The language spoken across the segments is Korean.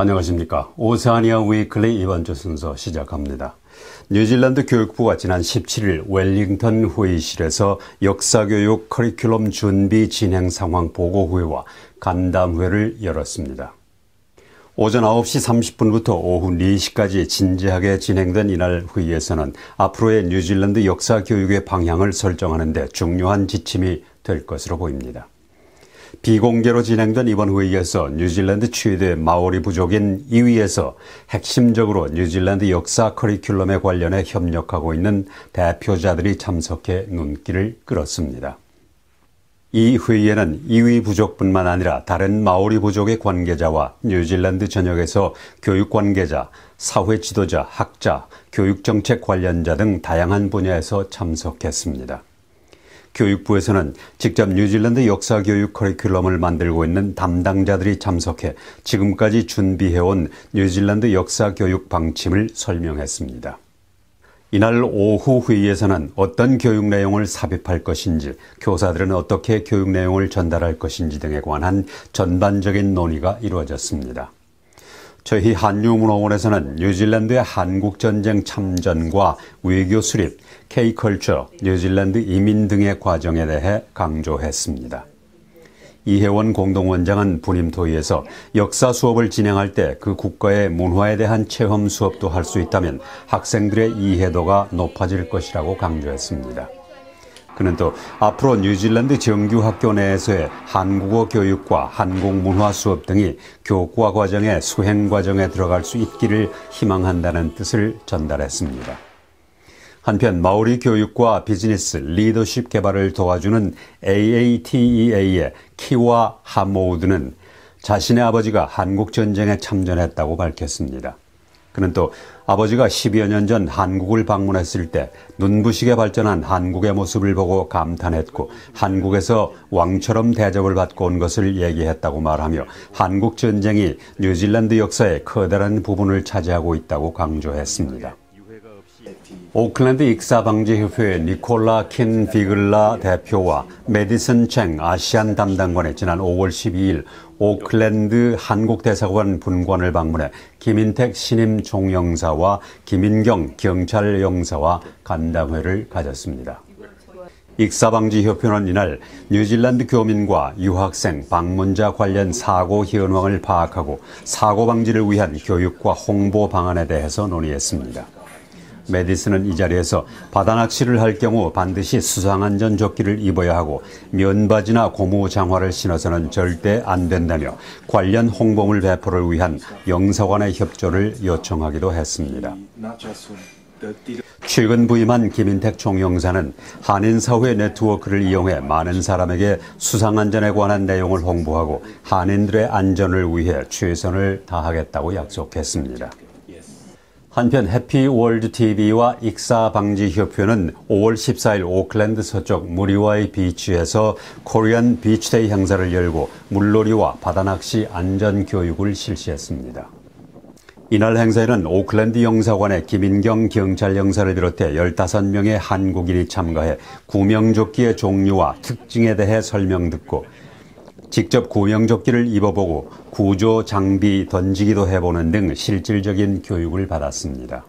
안녕하십니까. 오세아니아 위클리 이번 주 순서 시작합니다. 뉴질랜드 교육부가 지난 17일 웰링턴 회의실에서 역사교육 커리큘럼 준비 진행 상황 보고회와 간담회를 열었습니다. 오전 9시 30분부터 오후 4시까지 진지하게 진행된 이날 회의에서는 앞으로의 뉴질랜드 역사교육의 방향을 설정하는 데 중요한 지침이 될 것으로 보입니다. 비공개로 진행된 이번 회의에서 뉴질랜드 최대 마오리 부족인 이위에서 핵심적으로 뉴질랜드 역사 커리큘럼에 관련해 협력하고 있는 대표자들이 참석해 눈길을 끌었습니다. 이 회의에는 이위 부족뿐만 아니라 다른 마오리 부족의 관계자와 뉴질랜드 전역에서 교육 관계자, 사회 지도자, 학자, 교육정책 관련자 등 다양한 분야에서 참석했습니다. 교육부에서는 직접 뉴질랜드 역사교육 커리큘럼을 만들고 있는 담당자들이 참석해 지금까지 준비해온 뉴질랜드 역사교육 방침을 설명했습니다. 이날 오후 회의에서는 어떤 교육 내용을 삽입할 것인지, 교사들은 어떻게 교육 내용을 전달할 것인지 등에 관한 전반적인 논의가 이루어졌습니다. 저희 한유문화원에서는 뉴질랜드의 한국전쟁 참전과 외교 수립, K-컬처, 뉴질랜드 이민 등의 과정에 대해 강조했습니다. 이혜원 공동원장은 부임 토의에서 역사 수업을 진행할 때 그 국가의 문화에 대한 체험 수업도 할 수 있다면 학생들의 이해도가 높아질 것이라고 강조했습니다. 그는 또 앞으로 뉴질랜드 정규 학교 내에서의 한국어 교육과 한국 문화 수업 등이 교과 과정의 수행 과정에 들어갈 수 있기를 희망한다는 뜻을 전달했습니다. 한편 마오리 교육과 비즈니스, 리더십 개발을 도와주는 AATEA의 키와 하모우드는 자신의 아버지가 한국전쟁에 참전했다고 밝혔습니다. 그는 또 아버지가 10여 년 전 한국을 방문했을 때 눈부시게 발전한 한국의 모습을 보고 감탄했고 한국에서 왕처럼 대접을 받고 온 것을 얘기했다고 말하며 한국전쟁이 뉴질랜드 역사의 커다란 부분을 차지하고 있다고 강조했습니다. 오클랜드 익사방지협회의 니콜라 킨 비글라 대표와 메디슨 챙 아시안 담당관이 지난 5월 12일 오클랜드 한국대사관 분관을 방문해 김인택 신임 총영사와 김인경 경찰영사와 간담회를 가졌습니다. 익사방지협회는 이날 뉴질랜드 교민과 유학생, 방문자 관련 사고 현황을 파악하고 사고 방지를 위한 교육과 홍보 방안에 대해서 논의했습니다. 메디슨은 이 자리에서 바다 낚시를 할 경우 반드시 수상안전 조끼를 입어야 하고 면바지나 고무 장화를 신어서는 절대 안 된다며 관련 홍보물 배포를 위한 영사관의 협조를 요청하기도 했습니다. 최근 부임한 김인택 총영사는 한인사회 네트워크를 이용해 많은 사람에게 수상안전에 관한 내용을 홍보하고 한인들의 안전을 위해 최선을 다하겠다고 약속했습니다. 한편 해피월드TV와 익사방지협회는 5월 14일 오클랜드 서쪽 무리와이 비치에서 코리안 비치데이 행사를 열고 물놀이와 바다낚시 안전교육을 실시했습니다. 이날 행사에는 오클랜드 영사관의 김인경 경찰영사를 비롯해 15명의 한국인이 참가해 구명조끼의 종류와 특징에 대해 설명 듣고 직접 구명조끼를 입어보고 구조 장비 던지기도 해보는 등 실질적인 교육을 받았습니다.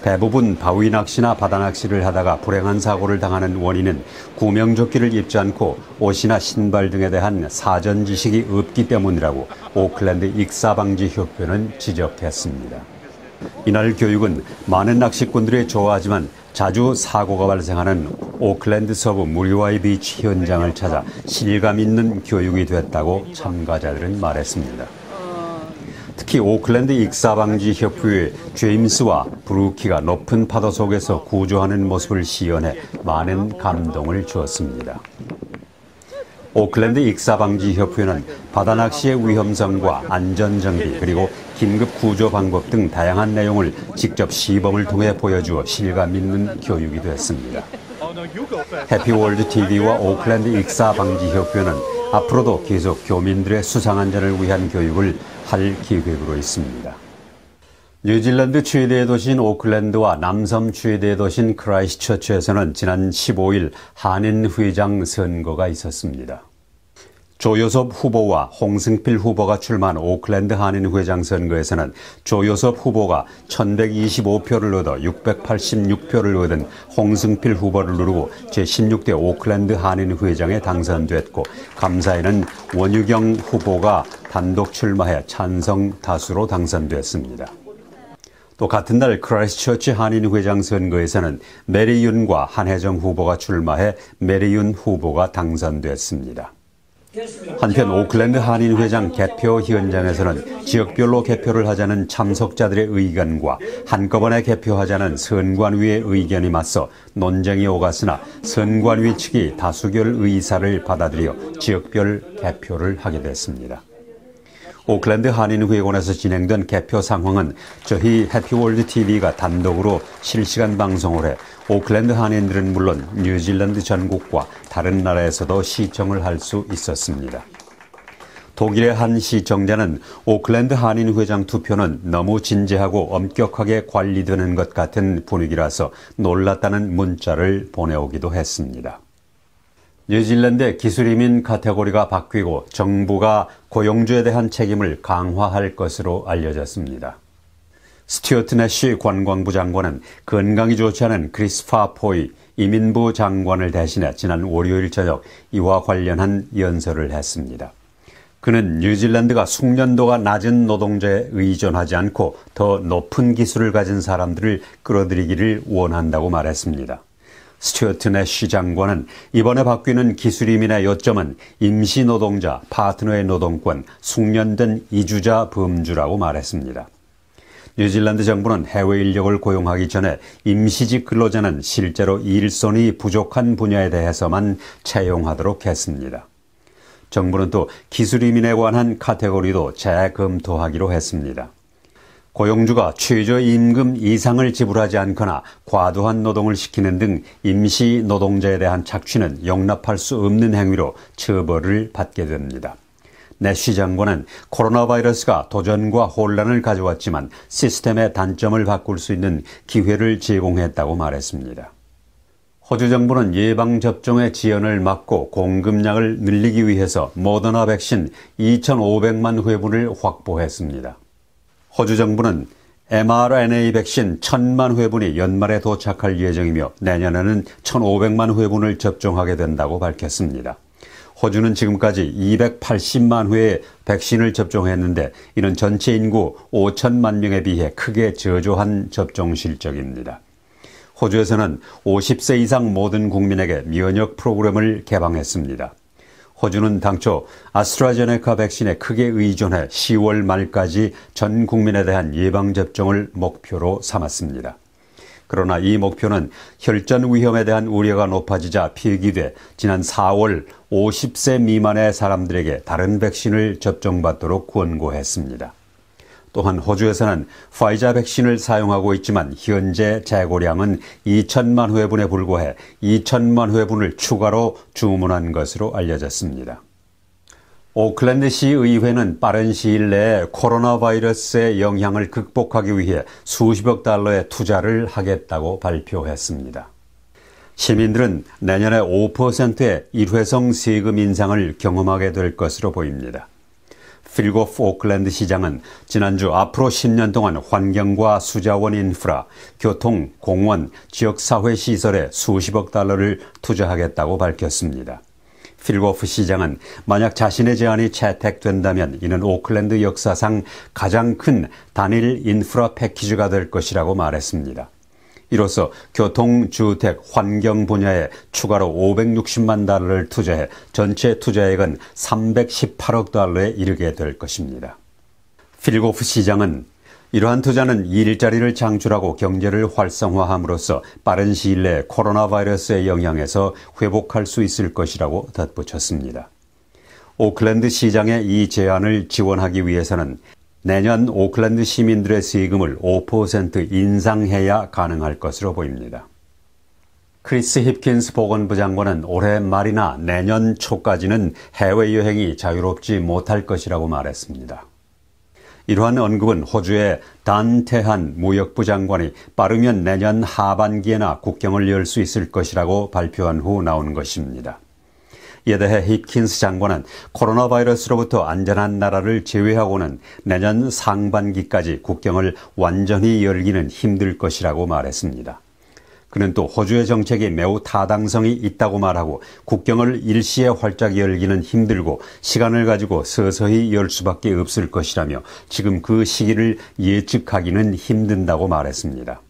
대부분 바위 낚시나 바다 낚시를 하다가 불행한 사고를 당하는 원인은 구명조끼를 입지 않고 옷이나 신발 등에 대한 사전 지식이 없기 때문이라고 오클랜드 익사방지협회는 지적했습니다. 이날 교육은 많은 낚시꾼들이 좋아하지만 자주 사고가 발생하는 오클랜드 서부 무리와이 비치 현장을 찾아 실감 있는 교육이 됐다고 참가자들은 말했습니다. 특히 오클랜드 익사방지협회의 제임스와 브루키가 높은 파도 속에서 구조하는 모습을 시연해 많은 감동을 주었습니다. 오클랜드 익사방지협회는 바다낚시의 위험성과 안전정비 그리고 긴급 구조 방법 등 다양한 내용을 직접 시범을 통해 보여주어 실감 있는 교육이 됐습니다. 해피월드TV와 오클랜드 익사방지협회는 앞으로도 계속 교민들의 수상안전을 위한 교육을 할 계획으로 있습니다. 뉴질랜드 최대 도시인 오클랜드와 남섬 최대 도시인 크라이스트처치에서는 지난 15일 한인회장 선거가 있었습니다. 조효섭 후보와 홍승필 후보가 출마한 오클랜드 한인회장 선거에서는 조효섭 후보가 1125표를 얻어 686표를 얻은 홍승필 후보를 누르고 제16대 오클랜드 한인회장에 당선됐고, 감사에는 원유경 후보가 단독 출마해 찬성 다수로 당선됐습니다. 또 같은 날 크라이스트처치 한인회장 선거에서는 메리윤과 한혜정 후보가 출마해 메리윤 후보가 당선됐습니다. 한편 오클랜드 한인회장 개표 현장에서는 지역별로 개표를 하자는 참석자들의 의견과 한꺼번에 개표하자는 선관위의 의견이 맞서 논쟁이 오갔으나 선관위 측이 다수결 의사를 받아들여 지역별 개표를 하게 됐습니다. 오클랜드 한인회관에서 진행된 개표 상황은 저희 해피월드 TV가 단독으로 실시간 방송을 해 오클랜드 한인들은 물론 뉴질랜드 전국과 다른 나라에서도 시청을 할 수 있었습니다. 독일의 한 시청자는 오클랜드 한인회장 투표는 너무 진지하고 엄격하게 관리되는 것 같은 분위기라서 놀랐다는 문자를 보내오기도 했습니다. 뉴질랜드의 기술이민 카테고리가 바뀌고 정부가 고용주에 대한 책임을 강화할 것으로 알려졌습니다. 스튜어트 내쉬 관광부 장관은 건강이 좋지 않은 크리스 파포이 이민부 장관을 대신해 지난 월요일 저녁 이와 관련한 연설을 했습니다. 그는 뉴질랜드가 숙련도가 낮은 노동자에 의존하지 않고 더 높은 기술을 가진 사람들을 끌어들이기를 원한다고 말했습니다. 스튜어트 내쉬 장관은 이번에 바뀌는 기술이민의 요점은 임시노동자, 파트너의 노동권, 숙련된 이주자 범주라고 말했습니다. 뉴질랜드 정부는 해외 인력을 고용하기 전에 임시직 근로자는 실제로 일손이 부족한 분야에 대해서만 채용하도록 했습니다. 정부는 또 기술이민에 관한 카테고리도 재검토하기로 했습니다. 고용주가 최저임금 이상을 지불하지 않거나 과도한 노동을 시키는 등 임시 노동자에 대한 착취는 용납할 수 없는 행위로 처벌을 받게 됩니다. 내쉬 장관은 코로나 바이러스가 도전과 혼란을 가져왔지만 시스템의 단점을 바꿀 수 있는 기회를 제공했다고 말했습니다. 호주 정부는 예방접종의 지연을 막고 공급량을 늘리기 위해서 모더나 백신 2,500만 회분을 확보했습니다. 호주 정부는 mRNA 백신 1,000만 회분이 연말에 도착할 예정이며 내년에는 1,500만 회분을 접종하게 된다고 밝혔습니다. 호주는 지금까지 280만 회의 백신을 접종했는데 이는 전체 인구 5천만 명에 비해 크게 저조한 접종 실적입니다. 호주에서는 50세 이상 모든 국민에게 면역 프로그램을 개방했습니다. 호주는 당초 아스트라제네카 백신에 크게 의존해 10월 말까지 전 국민에 대한 예방접종을 목표로 삼았습니다. 그러나 이 목표는 혈전 위험에 대한 우려가 높아지자 폐기돼 지난 4월 50세 미만의 사람들에게 다른 백신을 접종받도록 권고했습니다. 또한 호주에서는 파이자 백신을 사용하고 있지만 현재 재고량은 2천만 회분에 불과해 2천만 회분을 추가로 주문한 것으로 알려졌습니다. 오클랜드시 의회는 빠른 시일 내에 코로나 바이러스의 영향을 극복하기 위해 수십억 달러의 투자를 하겠다고 발표했습니다. 시민들은 내년에 5%의 일회성 세금 인상을 경험하게 될 것으로 보입니다. 필고프 오클랜드 시장은 지난주 앞으로 10년 동안 환경과 수자원 인프라, 교통, 공원, 지역사회시설에 수십억 달러를 투자하겠다고 밝혔습니다. 필고프 시장은 만약 자신의 제안이 채택된다면 이는 오클랜드 역사상 가장 큰 단일 인프라 패키지가 될 것이라고 말했습니다. 이로써 교통, 주택, 환경 분야에 추가로 560만 달러를 투자해 전체 투자액은 318억 달러에 이르게 될 것입니다. 필고프 시장은 이러한 투자는 일자리를 창출하고 경제를 활성화함으로써 빠른 시일 내에 코로나 바이러스의 영향에서 회복할 수 있을 것이라고 덧붙였습니다. 오클랜드 시장의 이 제안을 지원하기 위해서는 내년 오클랜드 시민들의 세금을 5% 인상해야 가능할 것으로 보입니다. 크리스 힙킨스 보건부 장관은 올해 말이나 내년 초까지는 해외여행이 자유롭지 못할 것이라고 말했습니다. 이러한 언급은 호주의 단 테한 무역부 장관이 빠르면 내년 하반기에나 국경을 열 수 있을 것이라고 발표한 후 나온 것입니다. 이에 대해 힙킨스 장관은 코로나 바이러스로부터 안전한 나라를 제외하고는 내년 상반기까지 국경을 완전히 열기는 힘들 것이라고 말했습니다. 그는 또 호주의 정책이 매우 타당성이 있다고 말하고 국경을 일시에 활짝 열기는 힘들고 시간을 가지고 서서히 열 수밖에 없을 것이라며 지금 그 시기를 예측하기는 힘든다고 말했습니다.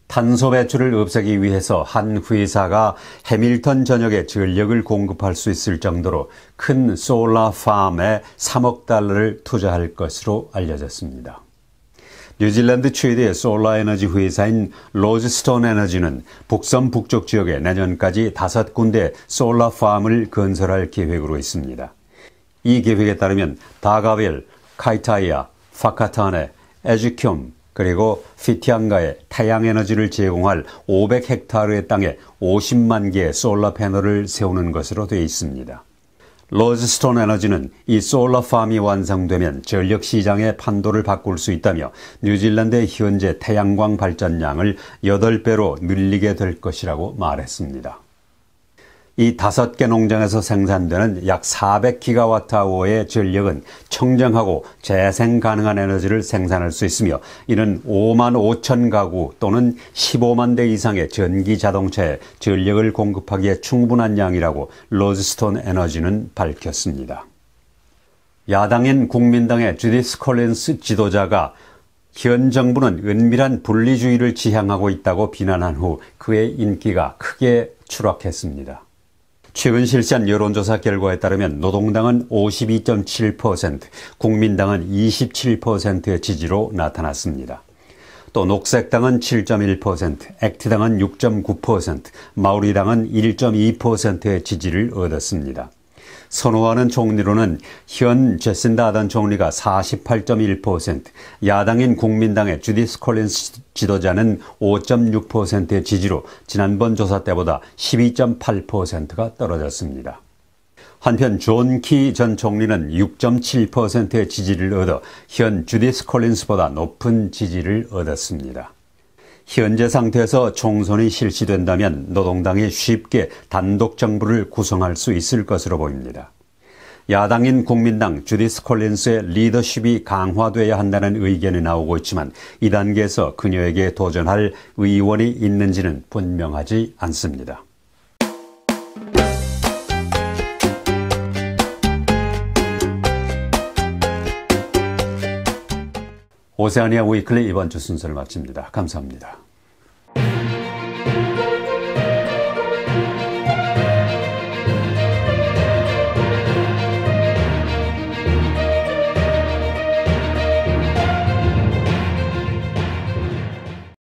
탄소 배출을 없애기 위해서 한 회사가 해밀턴 전역에 전력을 공급할 수 있을 정도로 큰 솔라 팜에 3억 달러를 투자할 것으로 알려졌습니다. 뉴질랜드 최대의 솔라 에너지 회사인 로즈스톤 에너지는 북섬 북쪽 지역에 내년까지 5군데 솔라 팜을 건설할 계획으로 있습니다. 이 계획에 따르면 다가벨, 카이타이아, 파카타네, 에즈켐 그리고 피티앙가에 태양에너지를 제공할 500헥타르의 땅에 50만 개의 솔라 패널을 세우는 것으로 되어 있습니다. 로즈스톤 에너지는 이 솔라 팜이 완성되면 전력 시장의 판도를 바꿀 수 있다며 뉴질랜드의 현재 태양광 발전량을 8배로 늘리게 될 것이라고 말했습니다. 이 5개 농장에서 생산되는 약 400기가와트아워의 전력은 청정하고 재생 가능한 에너지를 생산할 수 있으며 이는 5만 5천 가구 또는 15만 대 이상의 전기 자동차에 전력을 공급하기에 충분한 양이라고 로즈스톤 에너지는 밝혔습니다. 야당인 국민당의 주디스 콜린스 지도자가 현 정부는 은밀한 분리주의를 지향하고 있다고 비난한 후 그의 인기가 크게 추락했습니다. 최근 실시한 여론조사 결과에 따르면 노동당은 52.7%, 국민당은 27%의 지지로 나타났습니다. 또 녹색당은 7.1%, 액트당은 6.9%, 마오리당은 1.2%의 지지를 얻었습니다. 선호하는 총리로는 현 제신다 아던 총리가 48.1%, 야당인 국민당의 주디스 콜린스 지도자는 5.6%의 지지로 지난번 조사 때보다 12.8%가 떨어졌습니다. 한편 존 키 전 총리는 6.7%의 지지를 얻어 현 주디스 콜린스보다 높은 지지를 얻었습니다. 현재 상태에서 총선이 실시된다면 노동당이 쉽게 단독 정부를 구성할 수 있을 것으로 보입니다. 야당인 국민당 주디스 콜린스의 리더십이 강화돼야 한다는 의견이 나오고 있지만 이 단계에서 그녀에게 도전할 의원이 있는지는 분명하지 않습니다. 오세아니아 위클리 이번 주 순서를 마칩니다. 감사합니다.